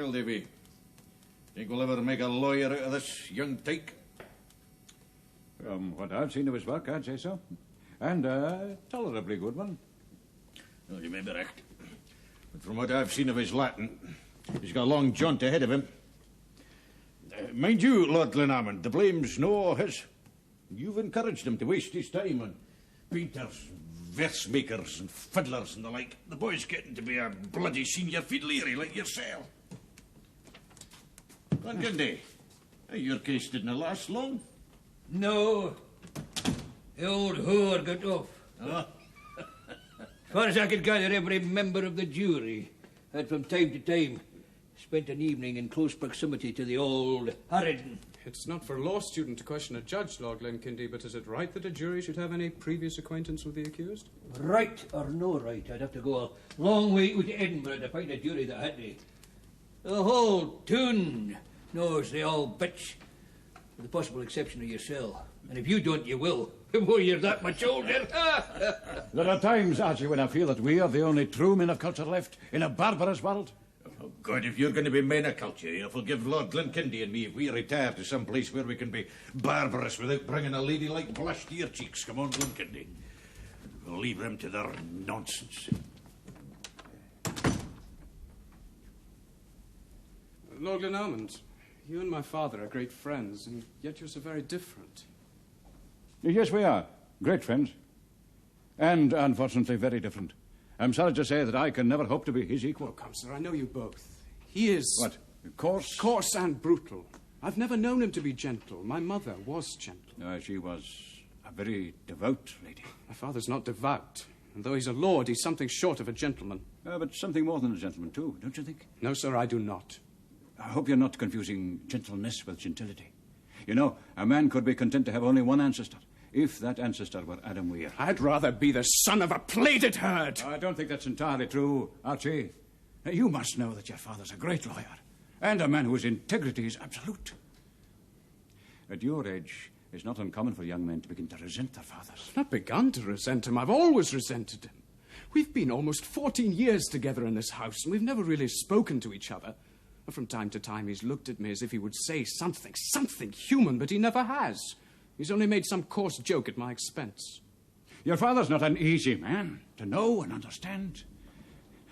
Well, Davy, think we'll ever make a lawyer out of this young tyke? From what I've seen of his work, I'd say so. And a tolerably good one. Well, you may be right. But from what I've seen of his Latin, he's got a long jaunt ahead of him. Mind you, Lord Glenarmond, the blame's no his. You've encouraged him to waste his time on painters, verse makers and fiddlers and the like. The boy's getting to be a bloody senior fiddlery like yourself. Gundy, your case didn't last long. No. The old whore got off. Huh? As far as I could gather, every member of the jury had from time to time spent an evening in close proximity to the old Hermiston. It's not for a law student to question a judge, Lord Glenkindie, but is it right that a jury should have any previous acquaintance with the accused? Right or no right, I'd have to go a long way out to Edinburgh to find a jury that had to. The whole town knows the old bitch, with the possible exception of yourself. And if you don't, you will, before you're that much older. There are times, Archie, when I feel that we are the only true men of culture left in a barbarous world. Oh, God, if you're going to be men of culture, you'll forgive Lord Glenkindie and me if we retire to some place where we can be barbarous without bringing a ladylike blush to your cheeks. Come on, Glenkindie. We'll leave them to their nonsense. Lord Glenarmond, you and my father are great friends, and yet you're so very different. Yes, we are. Great friends. And, unfortunately, very different. I'm sorry to say that I can never hope to be his equal. Oh, come, sir, I know you both. He is... What? Coarse? Coarse and brutal. I've never known him to be gentle. My mother was gentle. She was a very devout lady. My father's not devout. And though he's a lord, he's something short of a gentleman. But something more than a gentleman, too, don't you think? No, sir, I do not. I hope you're not confusing gentleness with gentility. You know, a man could be content to have only one ancestor, if that ancestor were Adam Weir. I'd rather be the son of a plated herd. I don't think that's entirely true, Archie. You must know that your father's a great lawyer, and a man whose integrity is absolute. At your age, it's not uncommon for young men to begin to resent their fathers. I've not begun to resent him. I've always resented him. We've been almost 14 years together in this house, and we've never really spoken to each other. From time to time, he's looked at me as if he would say something human, but he never has. He's only made some coarse joke at my expense. Your father's not an easy man to know and understand.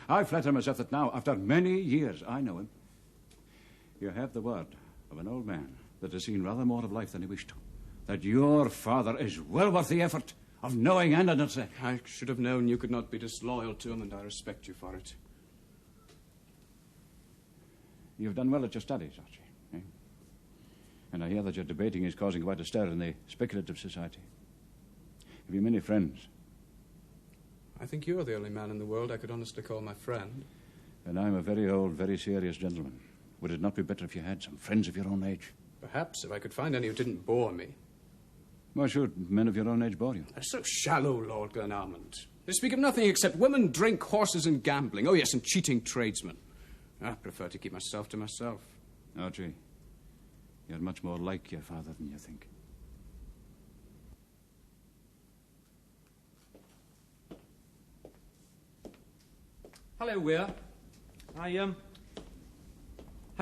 I flatter myself that now, after many years, I know him. You have the word of an old man that has seen rather more of life than he wished to, that your father is well worth the effort of knowing and understanding. I should have known you could not be disloyal to him, and I respect you for it. You've done well at your studies, Archie. Eh? And I hear that your debating is causing quite a stir in the speculative society. Have you many friends? I think you're the only man in the world I could honestly call my friend. And I'm a very old, very serious gentleman. Would it not be better if you had some friends of your own age? Perhaps, if I could find any who didn't bore me. Why should men of your own age bore you? They're so shallow, Lord Glenarmond. They speak of nothing except women, drink, horses, and gambling. Oh, yes, and cheating tradesmen. I prefer to keep myself to myself. Archie, you're much more like your father than you think. Hello, Weir. I've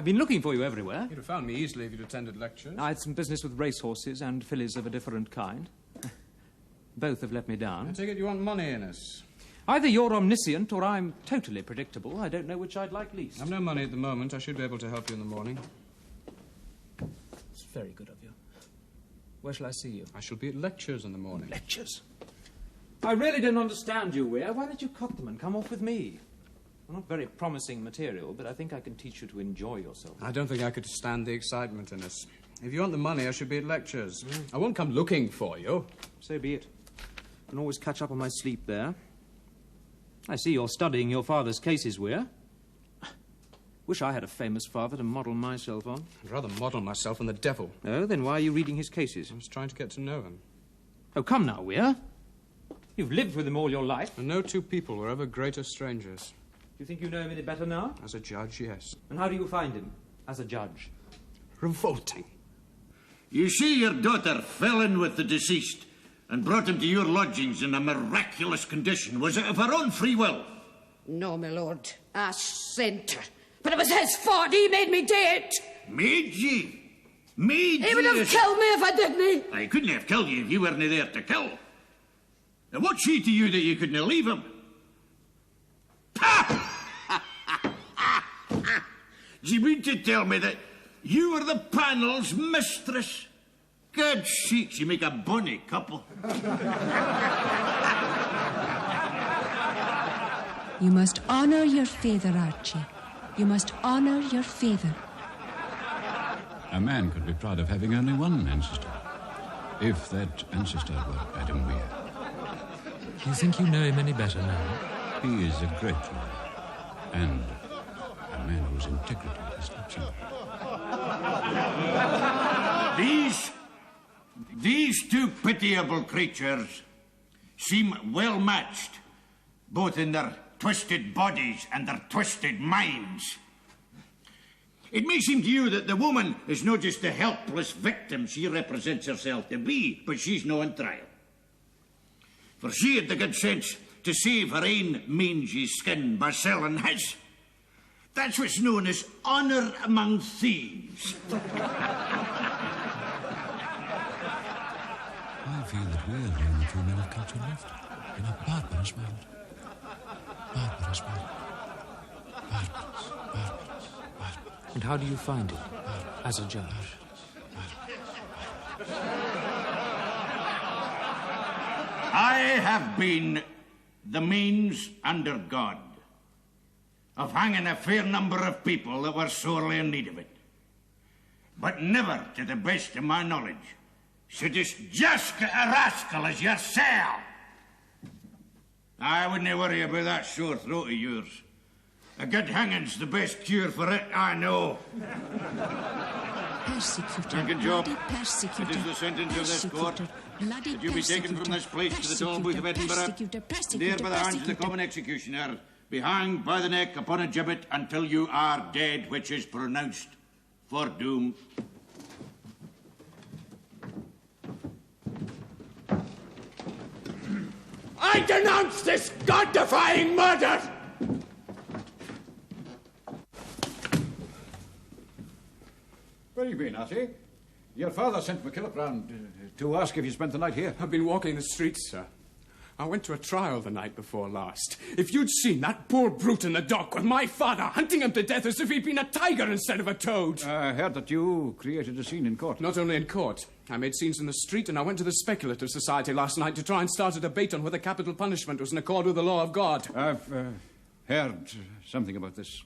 been looking for you everywhere. You'd have found me easily if you'd attended lectures. I had some business with racehorses and fillies of a different kind. Both have let me down. I take it you want money in us. Either you're omniscient or I'm totally predictable. I don't know which I'd like least. I've no money at the moment. I should be able to help you in the morning. It's very good of you. Where shall I see you? I shall be at lectures in the morning. Lectures? I really don't understand you, Weir. Why don't you cut them and come off with me? Well, not very promising material, but I think I can teach you to enjoy yourself. I don't think I could stand the excitement in this. If you want the money, I should be at lectures. I won't come looking for you. So be it. I can always catch up on my sleep there. I see you're studying your father's cases, Weir. Wish I had a famous father to model myself on. I'd rather model myself on the devil. Oh, then why are you reading his cases? I was trying to get to know him. Oh, come now, Weir. You've lived with him all your life. And no two people were ever greater strangers. Do you think you know him any better now? As a judge, yes. And how do you find him, as a judge? Revolting. You see, your daughter fell in with the deceased and brought him to your lodgings in a miraculous condition. Was it of her own free will? No, my lord. I sent her. But it was his fault. He made me do it. Made ye? Made ye? He would have killed me if I didn't. I couldn't have killed you if you weren't there to kill. Now, what's she to you that you couldn't leave him? Do you mean to tell me that you were the panel's mistress? Good sakes, you make a bonny couple. You must honour your father, Archie. You must honour your father. A man could be proud of having only one ancestor. If that ancestor were Adam Weir. You think you know him any better now? He is a great lord. And a man whose integrity is not seen. These two pitiable creatures seem well matched, both in their twisted bodies and their twisted minds. It may seem to you that the woman is not just the helpless victim she represents herself to be, but she's no on trial. For she had the good sense to save her own mangy skin by selling his. That's what's known as honour among thieves. I feel that we're the only true men of culture left in a barbarous world. Barbarous world. Barbarous. And how do you find it as a judge? I have been the means under God of hanging a fair number of people that were sorely in need of it. But never, to the best of my knowledge, shouldst just get a rascal as yourself. I wouldn't worry about that sore throat of yours. A good hanging's the best cure for it, I know. Persecutor. Second job. Persecutor. It is the sentence of this court that you be taken from this place to the Tolbooth of Edinburgh, there by the hands of the common executioner, be hanged by the neck upon a gibbet until you are dead, which is pronounced for doom. I denounce this God-defying murder! Where have you been, Archie? Your father sent MacKillop round to ask if you spent the night here. I've been walking the streets, sir. I went to a trial the night before last. If you'd seen that poor brute in the dock with my father hunting him to death as if he'd been a tiger instead of a toad. I heard that you created a scene in court. Not only in court. I made scenes in the street, and I went to the Speculative Society last night to try and start a debate on whether capital punishment was in accord with the law of God. I've heard something about this.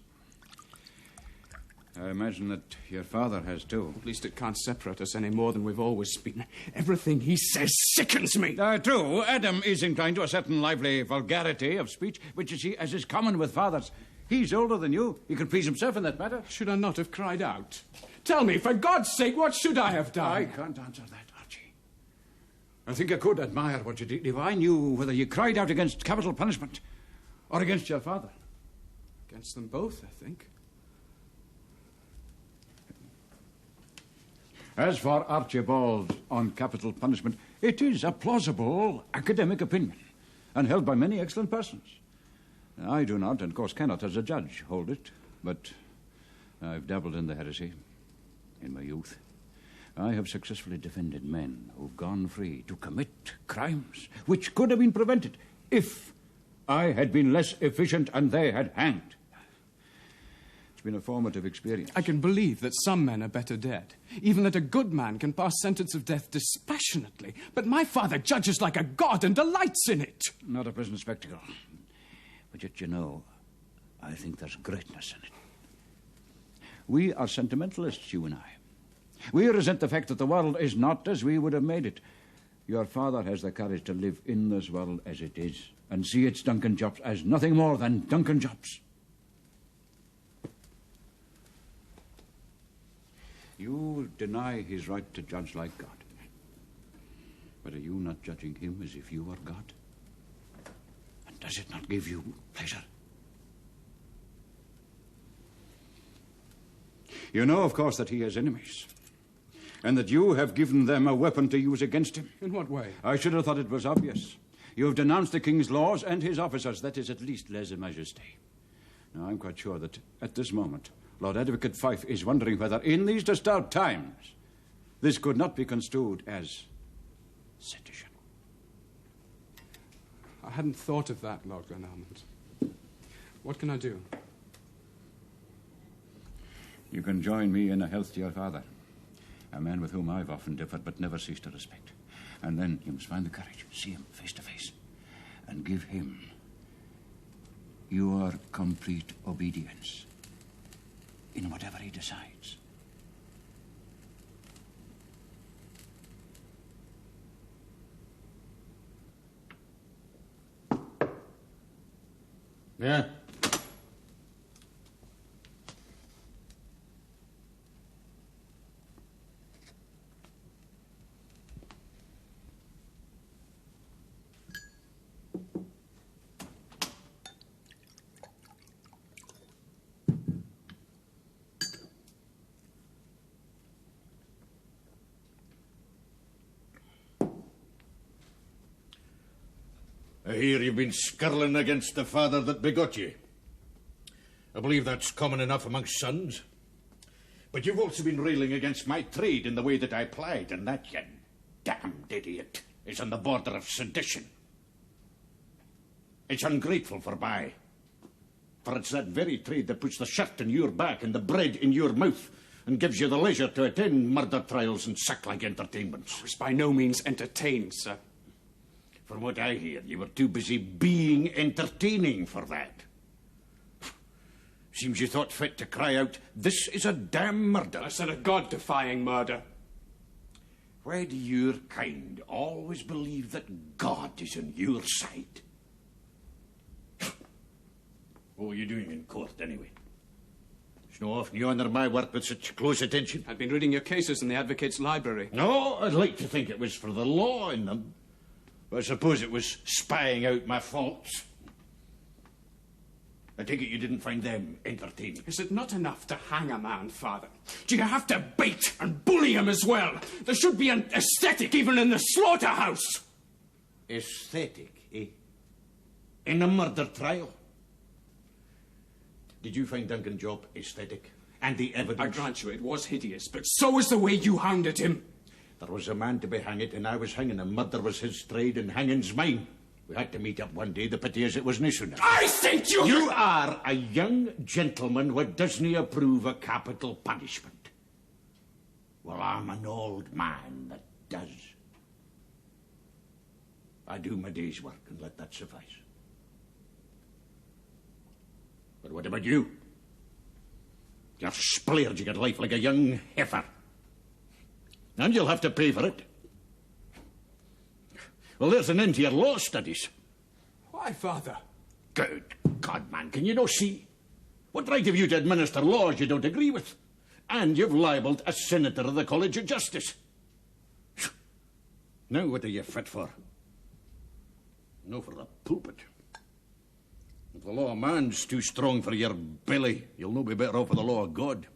I imagine that your father has too. At least it can't separate us any more than we've always been. Everything he says sickens me. True. Adam is inclined to a certain lively vulgarity of speech, which you see, as is common with fathers. He's older than you. He can please himself in that matter. Should I not have cried out? Tell me, for God's sake, what should I have done? I can't answer that, Archie. I think I could admire what you did if I knew whether you cried out against capital punishment or against your father. Against them both, I think. As for Archibald on capital punishment, it is a plausible academic opinion and held by many excellent persons. I do not, and of course cannot as a judge, hold it, but I've dabbled in the heresy in my youth. I have successfully defended men who've gone free to commit crimes which could have been prevented if I had been less efficient and they had hanged. It's been a formative experience. I can believe that some men are better dead, even that a good man can pass sentence of death dispassionately. But my father judges like a god and delights in it. Not a pleasant spectacle. But yet, you know, I think there's greatness in it. We are sentimentalists, you and I. We resent the fact that the world is not as we would have made it. Your father has the courage to live in this world as it is and see its Duncan jobs as nothing more than Duncan jobs. You deny his right to judge like God. But are you not judging him as if you were God? And does it not give you pleasure? You know, of course, that he has enemies. And that you have given them a weapon to use against him. In what way? I should have thought it was obvious. You have denounced the king's laws and his officers. That is at least lèse-majesté. Now, I'm quite sure that at this moment, Lord Advocate Fife is wondering whether, in these disturbed times, this could not be construed as sedition. I hadn't thought of that, Lord Glenalmond. What can I do? You can join me in a health to your father, a man with whom I've often differed but never ceased to respect. And then you must find the courage, see him face to face, and give him your complete obedience in whatever he decides. Yeah? I hear you've been skirling against the father that begot you. I believe that's common enough amongst sons. But you've also been railing against my trade in the way that I plied, and that, you damned idiot, is on the border of sedition. It's ungrateful for for it's that very trade that puts the shirt in your back and the bread in your mouth and gives you the leisure to attend murder trials and sack-like entertainments. I was by no means entertained, sir. From what I hear, you were too busy being entertaining for that. Seems you thought fit to cry out, "This is a damn murder." I said a God-defying murder. Why do your kind always believe that God is on your side? What were you doing in court, anyway? It's no often you honour my work with such close attention. I'd been reading your cases in the Advocate's library. No, I'd like to think it was for the law in them. But I suppose it was spying out my faults. I take it you didn't find them entertaining. Is it not enough to hang a man, Father? Do you have to bait and bully him as well? There should be an aesthetic even in the slaughterhouse. Aesthetic, eh? In a murder trial? Did you find Duncan Job aesthetic? And the evidence? I grant you it was hideous, but so was the way you hounded him. There was a man to be hanged, and I was hanging him. Murder was his trade, and hanging's mine. We had to meet up one day. The pity is it was no sooner. I think you... You are a young gentleman who doesn't approve of capital punishment. Well, I'm an old man that does. I do my day's work, and let that suffice. But what about you? You're splurging at life like a young heifer. And you'll have to pay for it. Well, there's an end to your law studies. Why, Father? Good God, man, can you not see? What right have you to administer laws you don't agree with? And you've libelled a senator of the College of Justice. Now what are you fit for? No, for the pulpit. If the law of man's too strong for your belly, you'll no be better off with the law of God.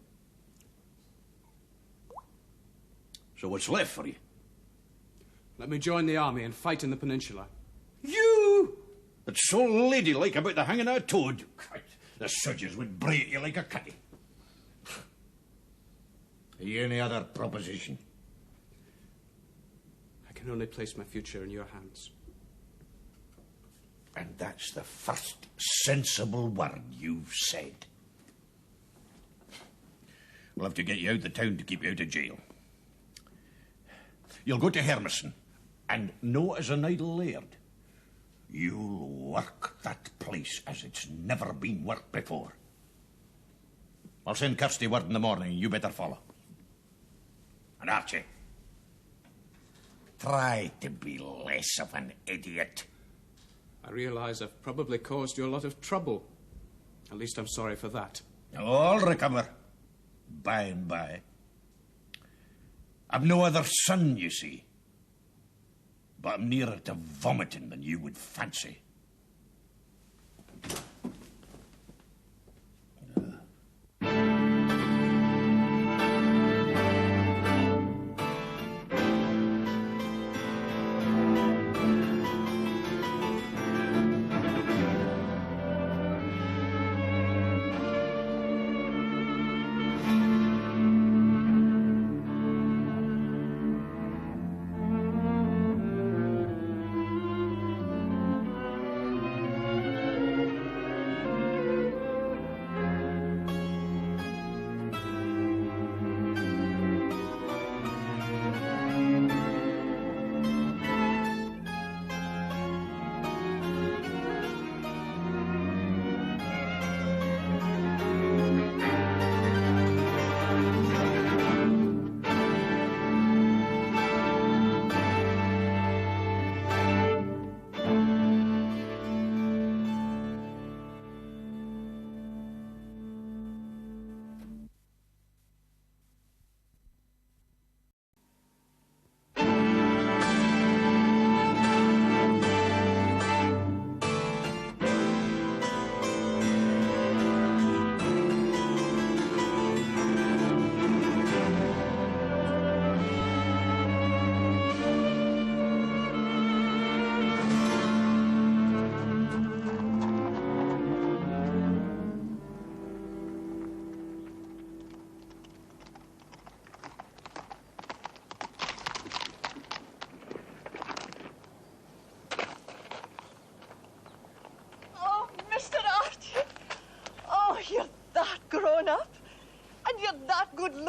So what's left for you? Let me join the army and fight in the peninsula. You? It's so ladylike about the hanging of a toad. The sodgers would bray at you like a cutty. Have you any other proposition? I can only place my future in your hands. And that's the first sensible word you've said. We'll have to get you out of the town to keep you out of jail. You'll go to Hermiston, and no as an idle laird. You'll work that place as it's never been worked before. I'll send Kirsty word in the morning, you better follow. And Archie, try to be less of an idiot. I realise I've probably caused you a lot of trouble. At least I'm sorry for that. I'll recover. By and by. I've no other son, you see. But I'm nearer to vomiting than you would fancy.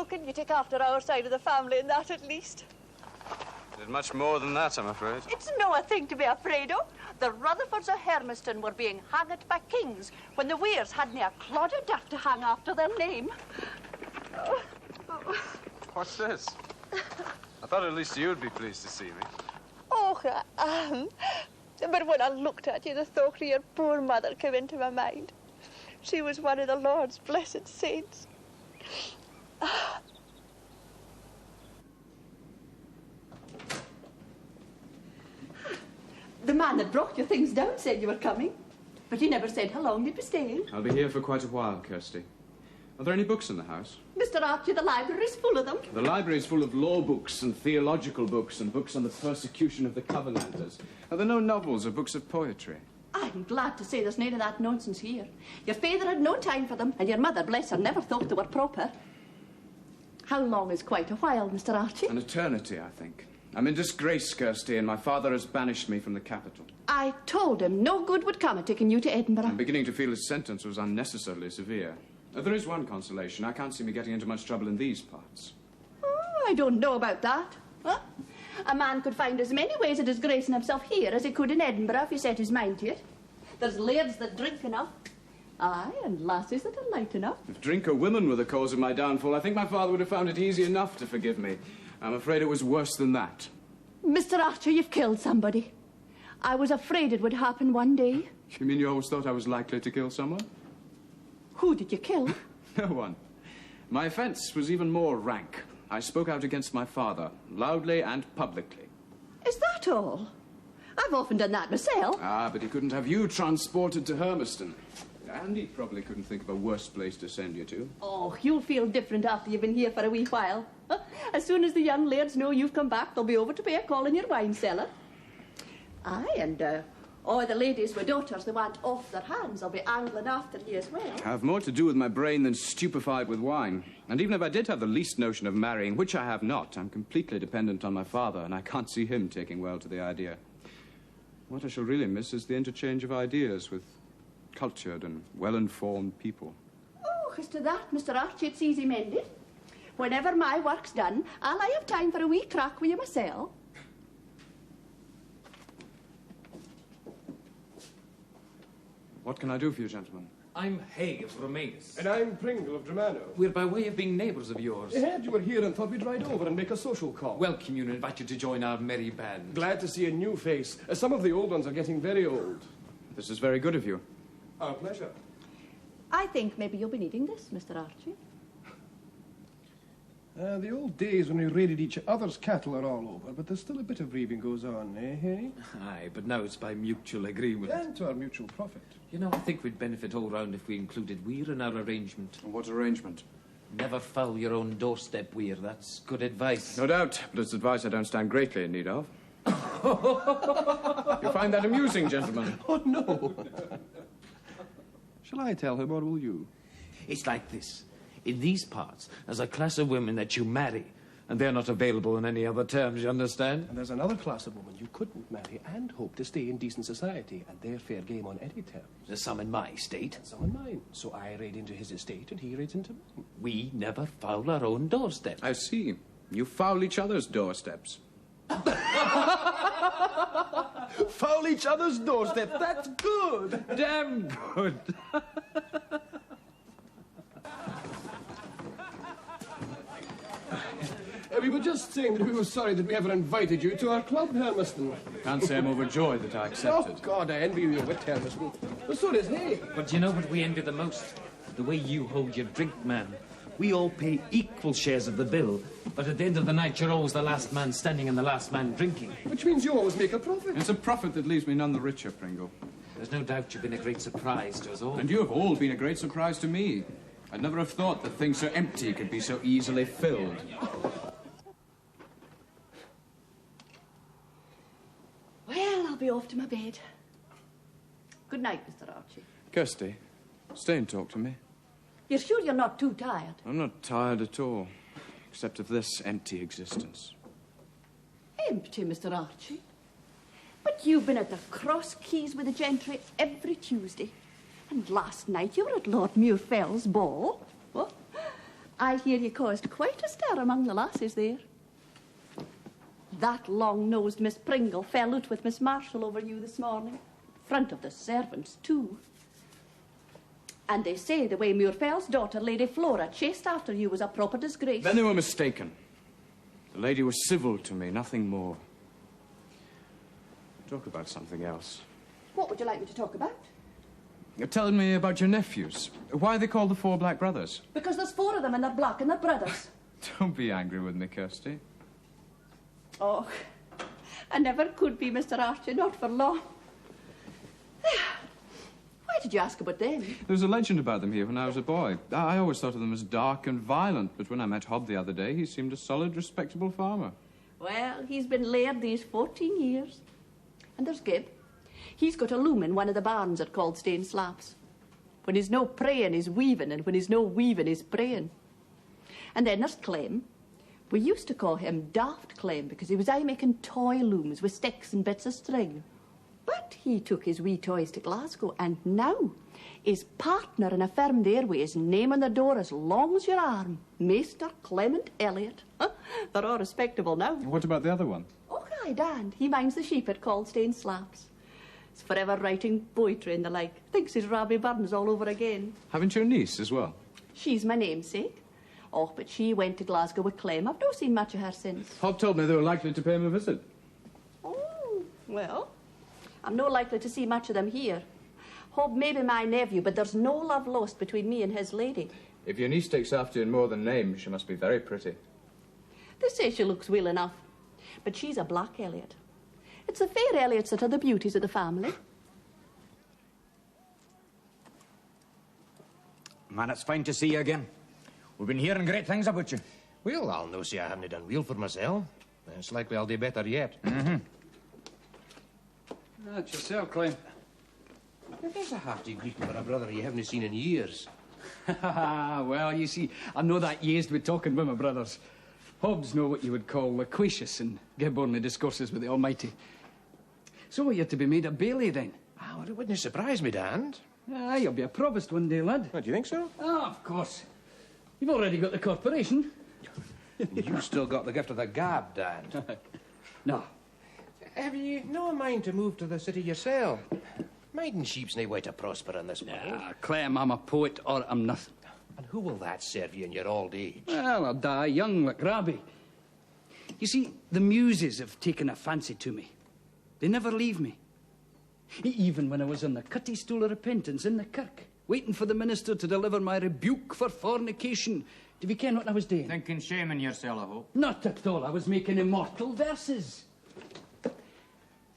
cooking. You take after our side of the family in that, at least. Did much more than that, I'm afraid. It's no a thing to be afraid of. The Rutherfords of Hermiston were being hanged by kings when the Weirs hadn't a clod of dirt to hang after their name. What's this? I thought at least you'd be pleased to see me. Oh, I am. But when I looked at you, the thought of your poor mother came into my mind. She was one of the Lord's blessed saints. The man that brought your things down said you were coming, but he never said how long you'd be staying. I'll be here for quite a while, Kirsty. Are there any books in the house? Mr. Archie, the library's full of them. The library's full of law books and theological books and books on the persecution of the Covenanters. Are there no novels or books of poetry? I'm glad to say there's none of that nonsense here. Your father had no time for them, and your mother, bless her, never thought they were proper. How long is quite a while, Mr. Archie? An eternity, I think. I'm in disgrace, Kirsty, and my father has banished me from the capital. I told him no good would come of taking you to Edinburgh. I'm beginning to feel his sentence was unnecessarily severe. There is one consolation. I can't see me getting into much trouble in these parts. Oh, I don't know about that. Huh? A man could find as many ways of disgracing himself here as he could in Edinburgh if he set his mind to it. There's lairds that drink enough. Aye, and lassies that are light enough. If drink or women were the cause of my downfall, I think my father would have found it easy enough to forgive me. I'm afraid it was worse than that. Mr. Archer, you've killed somebody. I was afraid it would happen one day. You mean you always thought I was likely to kill someone? Who did you kill? No one. My offence was even more rank. I spoke out against my father, loudly and publicly. Is that all? I've often done that myself. Ah, but he couldn't have you transported to Hermiston. And he probably couldn't think of a worse place to send you to. Oh, you'll feel different after you've been here for a wee while. As soon as the young lairds know you've come back, they'll be over to pay a call in your wine cellar. Aye, and all the ladies with daughters they want off their hands will be angling after you as well. I have more to do with my brain than stupefied with wine. And even if I did have the least notion of marrying, which I have not, I'm completely dependent on my father, and I can't see him taking well to the idea. What I shall really miss is the interchange of ideas with cultured and well-informed people. Oh, as to that, Mr. Archie, it's easy mended. Whenever my work's done, I'll have time for a wee crack with you myself. What can I do for you, gentlemen? I'm Hay of Romanus. And I'm Pringle of Dramano. We're by way of being neighbours of yours. I heard you were here and thought we'd ride over and make a social call. Welcome you and invite you to join our merry band. Glad to see a new face. Some of the old ones are getting very old. This is very good of you. Our pleasure. I think maybe you'll be needing this, Mr. Archie. The old days when we raided each other's cattle are all over, but there's still a bit of reaving goes on, eh, Hay? Aye, but now it's by mutual agreement. And to our mutual profit. You know, I think we'd benefit all round if we included Weir in our arrangement. What arrangement? Never foul your own doorstep, Weir. That's good advice. No doubt, but it's advice I don't stand greatly in need of. You find that amusing, gentlemen? Oh, no. Shall I tell him, or will you? It's like this. In these parts, there's a class of women that you marry, and they're not available on any other terms, you understand? And there's another class of women you couldn't marry and hope to stay in decent society, and they're fair game on any terms. There's some in my estate. And some in mine. So I raid into his estate, and he raids into mine. We never foul our own doorstep. I see. You foul each other's doorsteps. Foul each other's doorsteps, that's good! Damn good! We were just saying that we were sorry that we ever invited you to our club, Hermiston. Can't say I'm overjoyed that I accepted. Oh, God, I envy you with Hermiston. So does he. But you know what we envy the most? The way you hold your drink, man. We all pay equal shares of the bill, but at the end of the night, you're always the last man standing and the last man drinking. Which means you always make a profit. It's a profit that leaves me none the richer, Pringle. There's no doubt you've been a great surprise to us all. And you have all been a great surprise to me. I'd never have thought that things so empty could be so easily filled. Well, I'll be off to my bed. Good night, Mr. Archie. Kirsty, stay and talk to me. You're sure you're not too tired? I'm not tired at all, except of this empty existence. Empty, Mr. Archie? But you've been at the Cross Keys with the gentry every Tuesday. And last night you were at Lord Muirfell's ball. What? I hear you caused quite a stir among the lasses there. That long-nosed Miss Pringle fell out with Miss Marshall over you this morning. Front of the servants, too. And they say the way Muirfell's daughter, Lady Flora, chased after you was a proper disgrace. Then they were mistaken. The lady was civil to me, nothing more. Talk about something else. What would you like me to talk about? Tell me about your nephews. Why are they called the Four Black Brothers? Because there's 4 of them and they're black and they're brothers. Don't be angry with me, Kirsty. Oh, I never could be, Mr. Archie, not for long. Why did you ask about them? There was a legend about them here when I was a boy. I always thought of them as dark and violent, but when I met Hob the other day, he seemed a solid, respectable farmer. Well, he's been laird these 14 years. And there's Gib. He's got a loom in one of the barns at Caldstane Slaps. When he's no praying, he's weaving, and when he's no weaving, he's praying. And then there's Clem. We used to call him Daft Clem because he was aye making toy looms with sticks and bits of string. But he took his wee toys to Glasgow, and now his partner in a firm there with his name on the door as long as your arm, Maister Clement Elliot. They're all respectable now. What about the other one? Oh, aye, Dan. He minds the sheep at Caldstane Slaps. He's forever writing poetry and the like. Thinks he's Robbie Burns all over again. Haven't you a niece as well? She's my namesake. Oh, but she went to Glasgow with Clem. I've not seen much of her since. Hob told me they were likely to pay him a visit. Oh, well, I'm no likely to see much of them here. Hob may be my nephew, but there's no love lost between me and his lady. If your niece takes after you in more than name, she must be very pretty. They say she looks well enough, but she's a black Elliot. It's the fair Elliots that are the beauties of the family. Man, it's fine to see you again. We've been hearing great things about you. Well, I'll no say I haven't done well for myself. It's likely I'll do better yet. That's yourself, Clem. There's a hearty greeting for a brother you haven't seen in years. Well, you see, I'm no that yazed with talking with my brothers. Hobbs know what you would call loquacious, and Gib only discourses with the Almighty. So you're to be made a bailie, then? Ah, well, it wouldn't surprise me, Dan. Aye, you'll be a provost one day, lad. Oh, do you think so? Ah, of course. You've already got the corporation. You've still got the gift of the gab, Dan. No. Have you no mind to move to the city yourself? Minding sheep's no way to prosper in this world. Ah, Clem, I'm a poet or I'm nothing. And who will that serve you in your old age? Well, I'll die young like Robbie. You see, the muses have taken a fancy to me. They never leave me. Even when I was on the cutty stool of repentance in the kirk, waiting for the minister to deliver my rebuke for fornication. Do you ken what I was doing? Thinking shame in yourself, I hope. Not at all. I was making immortal verses.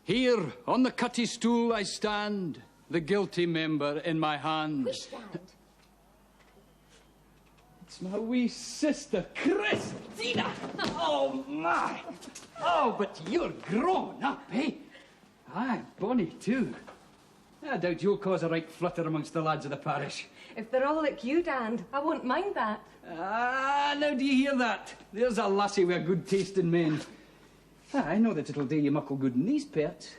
Here, on the cutty stool I stand, the guilty member in my hand. Which stand? It's my wee sister, Christina. Oh, my. Oh, but you're grown up, eh? Aye, bonny, too. I doubt you'll cause a right flutter amongst the lads of the parish. If they're all like you, Dan, I won't mind that. Ah, now do you hear that? There's a lassie with a good taste in men. I know that it'll do you muckle good in these parts.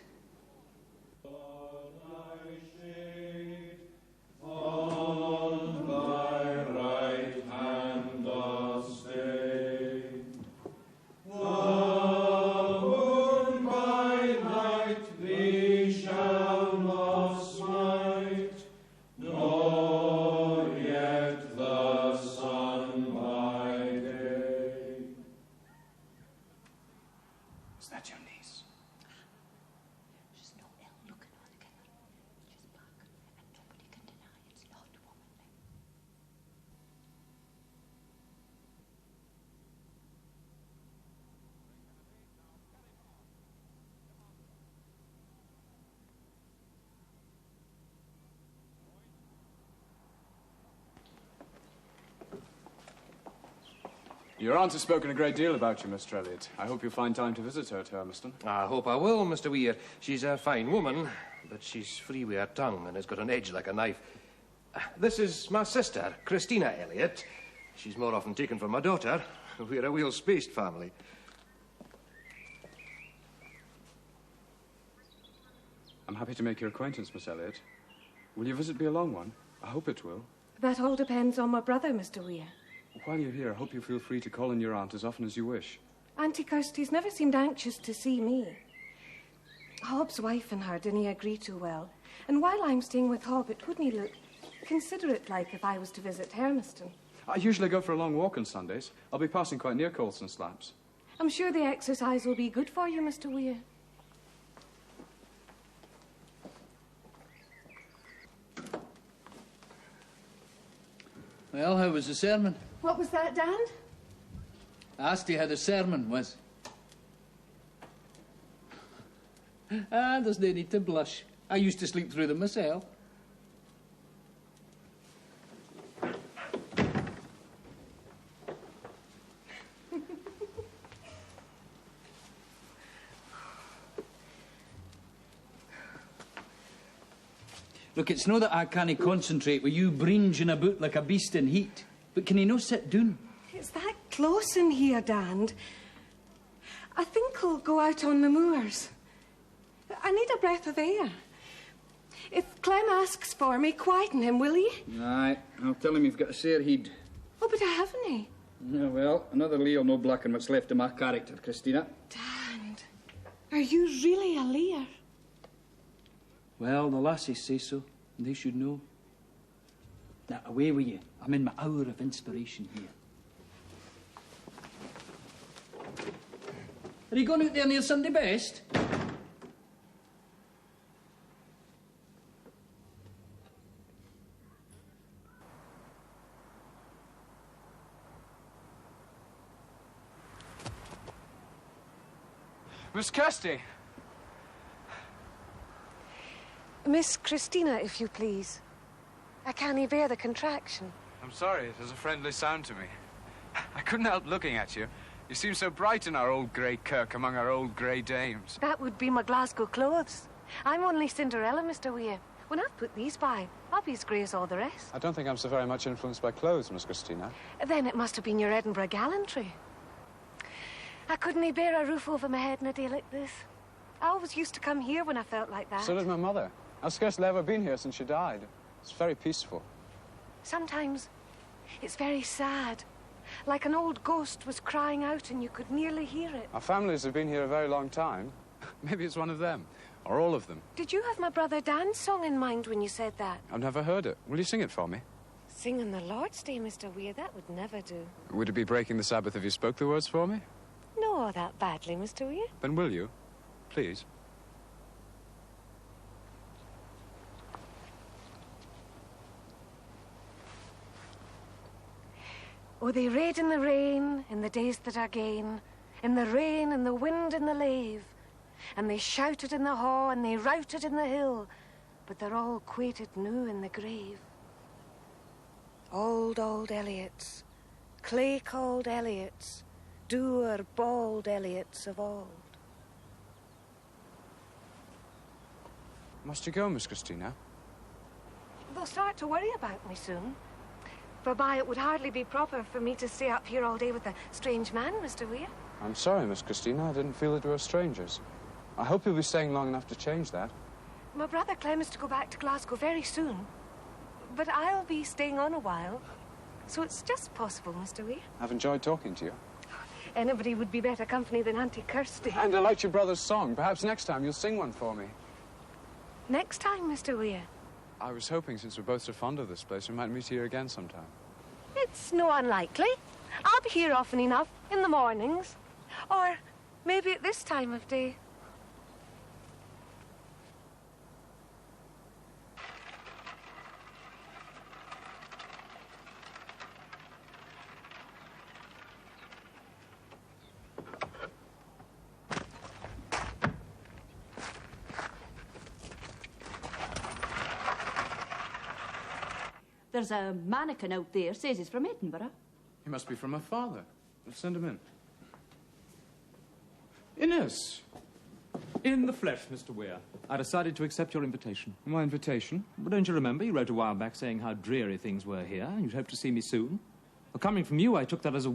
Your aunt has spoken a great deal about you, Mr. Elliot. I hope you'll find time to visit her at Hermiston. I hope I will, Mr. Weir. She's a fine woman, but she's free with her tongue and has got an edge like a knife. This is my sister, Christina Elliot. She's more often taken for my daughter. We're a well-spaced family. I'm happy to make your acquaintance, Miss Elliot. Will your visit be a long one? I hope it will. That all depends on my brother, Mr. Weir. While you're here, I hope you feel free to call on your aunt as often as you wish. Auntie Kirsty's never seemed anxious to see me. Hob's wife and her didn't agree too well. And while I'm staying with Hob, it wouldn't look considerate like if I was to visit Hermiston. I usually go for a long walk on Sundays. I'll be passing quite near Colston Slabs. I'm sure the exercise will be good for you, Mr. Weir. Well, how was the sermon? What was that, Dan? I asked you how the sermon was. There's no need to blush. I used to sleep through them myself. Look, it's no that I can't concentrate with you bringing about like a beast in heat, but can you no sit down? It's that close in here, Dan. I think I'll go out on the moors. I need a breath of air. If Clem asks for me, quieten him, will ye? Aye, I'll tell him you've got a sore head. Oh, but I haven't, eh? Yeah, well, another Lee'll no blacken what's left of my character, Christina. Dan, are you really a Lear? Well, the lassies say so, and they should know. Now, away with you. I'm in my hour of inspiration here. Are you going out there near Sunday best? Miss Kirsty! Miss Christina, if you please. I can't bear the contraction. I'm sorry, it has a friendly sound to me. I couldn't help looking at you. You seem so bright in our old grey kirk among our old grey dames. That would be my Glasgow clothes. I'm only Cinderella, Mr. Weir. When I've put these by, I'll be as grey as all the rest. I don't think I'm so very much influenced by clothes, Miss Christina. Then it must have been your Edinburgh gallantry. I couldn't bear a roof over my head in a day like this. I always used to come here when I felt like that. So did my mother. I've scarcely ever been here since she died. It's very peaceful. Sometimes it's very sad. Like an old ghost was crying out and you could nearly hear it. Our families have been here a very long time. Maybe it's one of them, or all of them. Did you have my brother Dan's song in mind when you said that? I've never heard it. Will you sing it for me? Sing on the Lord's Day, Mr. Weir, that would never do. Would it be breaking the Sabbath if you spoke the words for me? No, that badly, Mr. Weir. Then will you? Please. Oh, they raid in the rain, in the days that are gane, in the rain, in the wind, in the lave. And they shouted in the haw, and they routed in the hill, but they're all quated new in the grave. Old Eliots, clay-called Eliots, dour, bald Eliots of old. Must you go, Miss Christina? They'll start to worry about me soon. Whereby it would hardly be proper for me to stay up here all day with a strange man, Mr. Weir. I'm sorry, Miss Christina. I didn't feel that we were strangers. I hope you'll be staying long enough to change that. My brother Clem is to go back to Glasgow very soon. But I'll be staying on a while. So it's just possible, Mr. Weir. I've enjoyed talking to you. Anybody would be better company than Auntie Kirsty. And I liked your brother's song. Perhaps next time you'll sing one for me. Next time, Mr. Weir. I was hoping, since we're both so fond of this place, we might meet here again sometime. It's no unlikely. I'll be here often enough, in the mornings. Or maybe at this time of day. There's a mannequin out there, says he's from Edinburgh. He must be from my father. Let's send him in. Innes! In the flesh, Mr. Weir. I decided to accept your invitation. My invitation? But don't you remember, you wrote a while back saying how dreary things were here, and you'd hope to see me soon? Well, coming from you, I took that as a